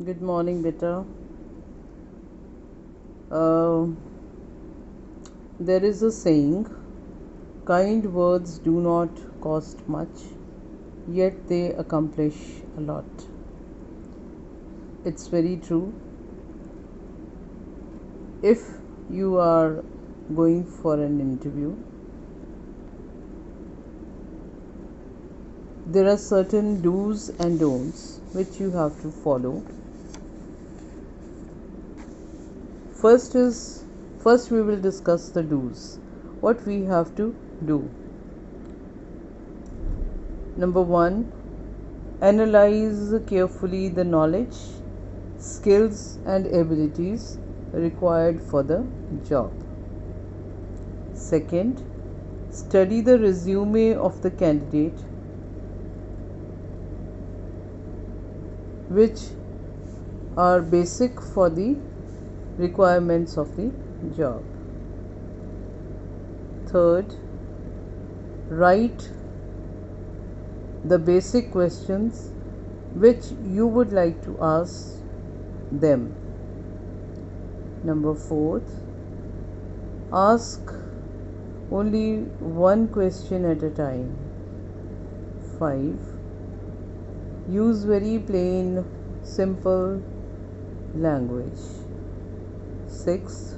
Good morning, beta. Uh, there is a saying, kind words do not cost much, yet they accomplish a lot. It's very true. If you are going for an interview, there are certain do's and don'ts which you have to follow. First is first we will discuss the do's. What we have to do. Number 1, analyze carefully the knowledge, skills, and abilities required for the job. Second, study the resume of the candidate, which are basic for the requirements of the job. Third, write the basic questions which you would like to ask them. Number 4, ask only one question at a time. 5, use very plain, simple language. 6,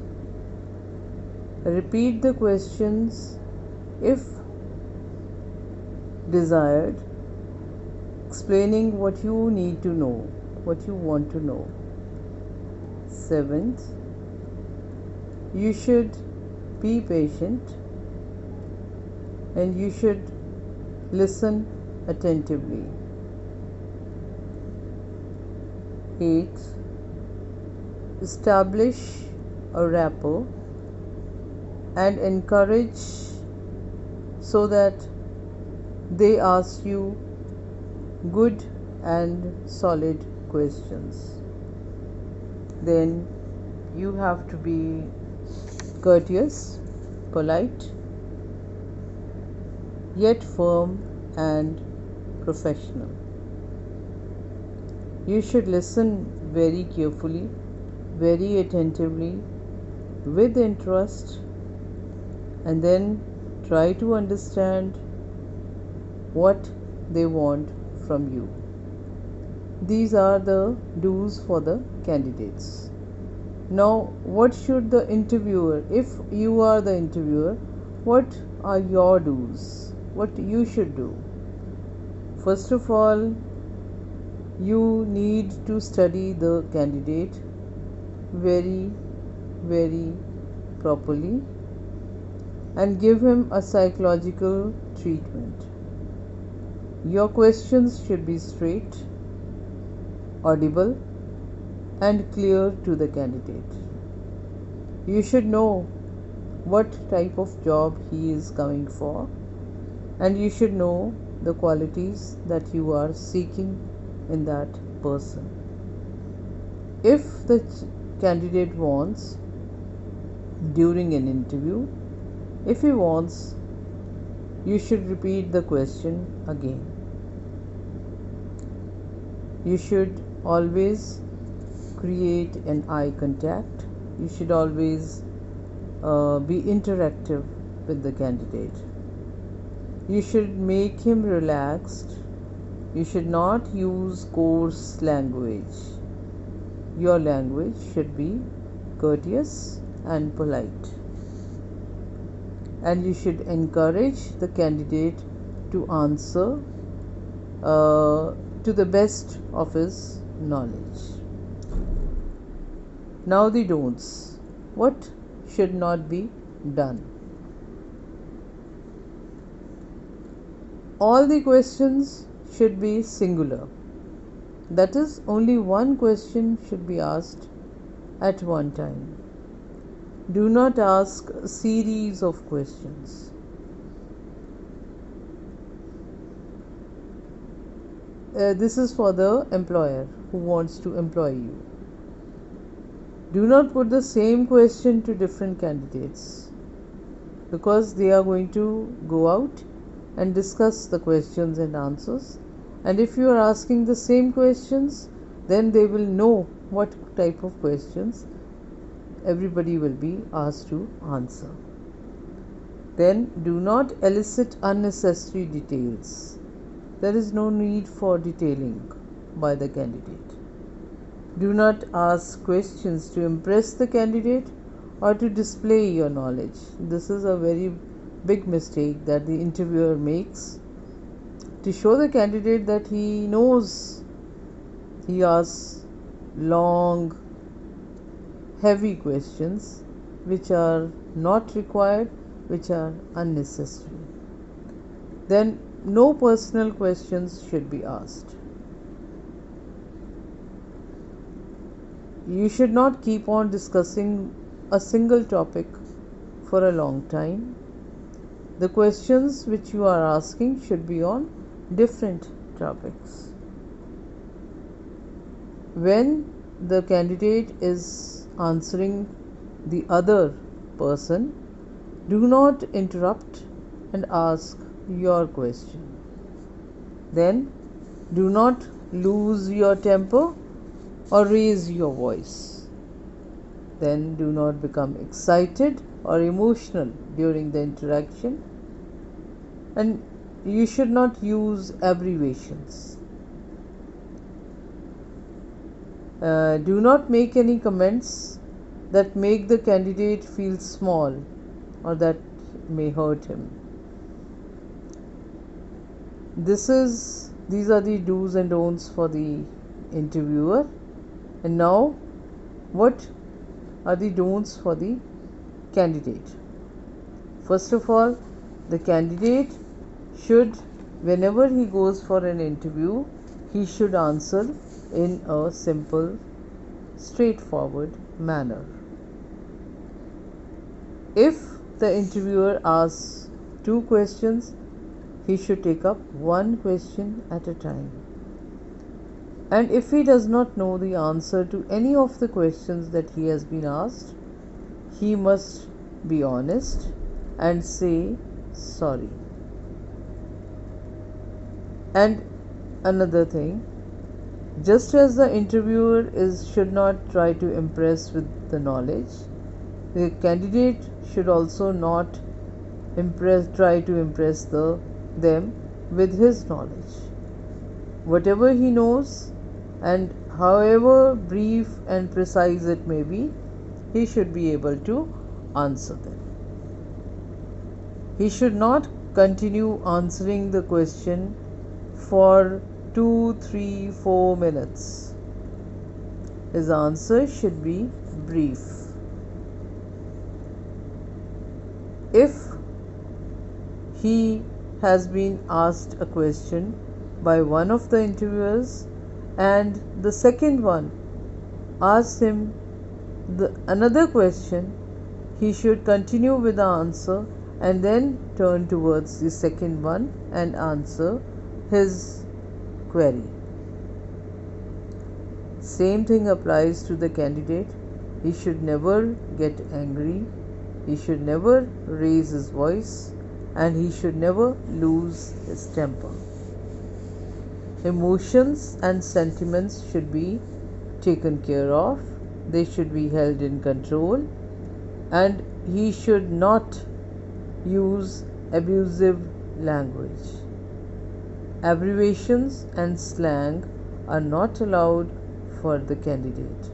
repeat the questions if desired, explaining what you need to know, what you want to know. 7th, you should be patient and you should listen attentively. 8th, establish a rapport and encourage so that they ask you good and solid questions. Then you have to be courteous, polite, yet firm and professional. You should listen very carefully, very attentively, with interest, and then try to understand what they want from you. These are the do's for the candidates. Now, what should the interviewer, if you are the interviewer, what are your do's? What you should do? First of all, you need to study the candidate very, very properly and give him a psychological treatment. Your questions should be straight, audible, and clear to the candidate. You should know what type of job he is coming for, and you should know the qualities that you are seeking in that person. If the candidate wants during an interview, if he wants, you should repeat the question again. You should always create an eye contact. You should always be interactive with the candidate. You should make him relaxed. You should not use coarse language. Your language should be courteous and polite. And you should encourage the candidate to answer to the best of his knowledge. Now the don'ts. What should not be done? All the questions should be singular. That is, only one question should be asked at one time. Do not ask a series of questions. This is for the employer who wants to employ you. Do not put the same question to different candidates, because they are going to go out and discuss the questions and answers, and if you are asking the same questions, then they will know what type of questions everybody will be asked to answer. Then do not elicit unnecessary details. There is no need for detailing by the candidate. Do not ask questions to impress the candidate or to display your knowledge. This is a very big mistake that the interviewer makes, to show the candidate that he knows. He asks long, heavy questions which are not required, which are unnecessary. Then no personal questions should be asked. You should not keep on discussing a single topic for a long time. The questions which you are asking should be on different topics. When the candidate is answering the other person, do not interrupt and ask your question. Then do not lose your temper or raise your voice. Then do not become excited or emotional during the interaction, and you should not use abbreviations. Do not make any comments that make the candidate feel small or that may hurt him. These are the do's and don'ts for the interviewer. And now, what are the don'ts for the candidate? First of all, the candidate should, whenever he goes for an interview, he should answer in a simple, straightforward manner. If the interviewer asks 2 questions, he should take up 1 question at a time. And if he does not know the answer to any of the questions that he has been asked, he must be honest and say sorry. And another thing, just as the interviewer should not try to impress with the knowledge, the candidate should also not try to impress them with his knowledge. Whatever he knows, and however brief and precise it may be, he should be able to answer them. He should not continue answering the question for 2, 3, 4 minutes. His answer should be brief. If he has been asked a question by one of the interviewers and the second one asks him another question, he should continue with the answer and then turn towards the second one and answer his query. Same thing applies to the candidate. He should never get angry, he should never raise his voice, and he should never lose his temper. Emotions and sentiments should be taken care of. They should be held in control, and he should not use abusive language. Abbreviations and slang are not allowed for the candidate.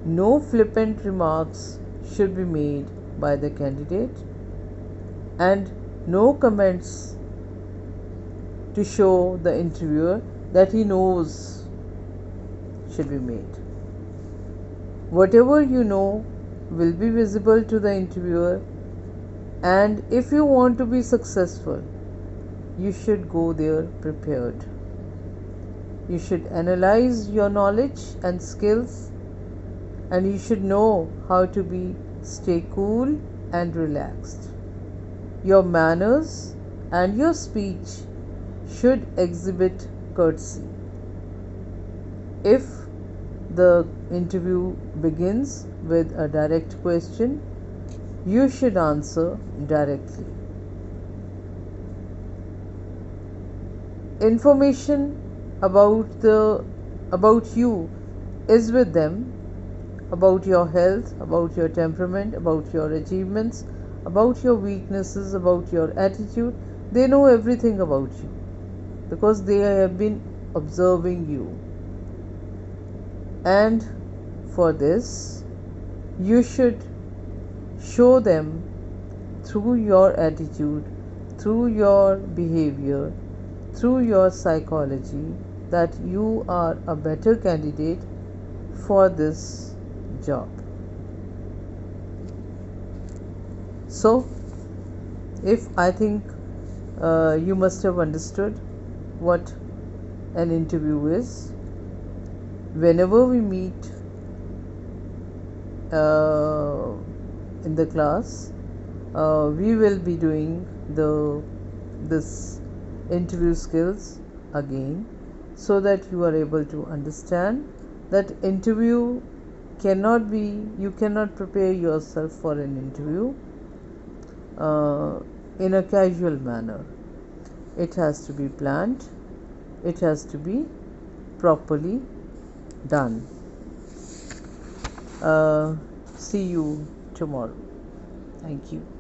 No flippant remarks should be made by the candidate, and no comments to show the interviewer that he knows should be made. Whatever you know will be visible to the interviewer, and if you want to be successful, you should go there prepared. You should analyze your knowledge and skills, and you should know how to stay cool and relaxed. Your manners and your speech should exhibit courtesy. If the interview begins with a direct question, you should answer directly. Information about you is with them, about your health, about your temperament, about your achievements, about your weaknesses, about your attitude. They know everything about you because they have been observing you. And for this, you should show them through your attitude, through your behavior, through your psychology that you are a better candidate for this job. So, if I think you must have understood what an interview is, whenever we meet in the class, we will be doing this interview skills again, so that you are able to understand that interview cannot be, you cannot prepare yourself for an interview in a casual manner. It has to be planned, it has to be properly done. See you tomorrow. Thank you.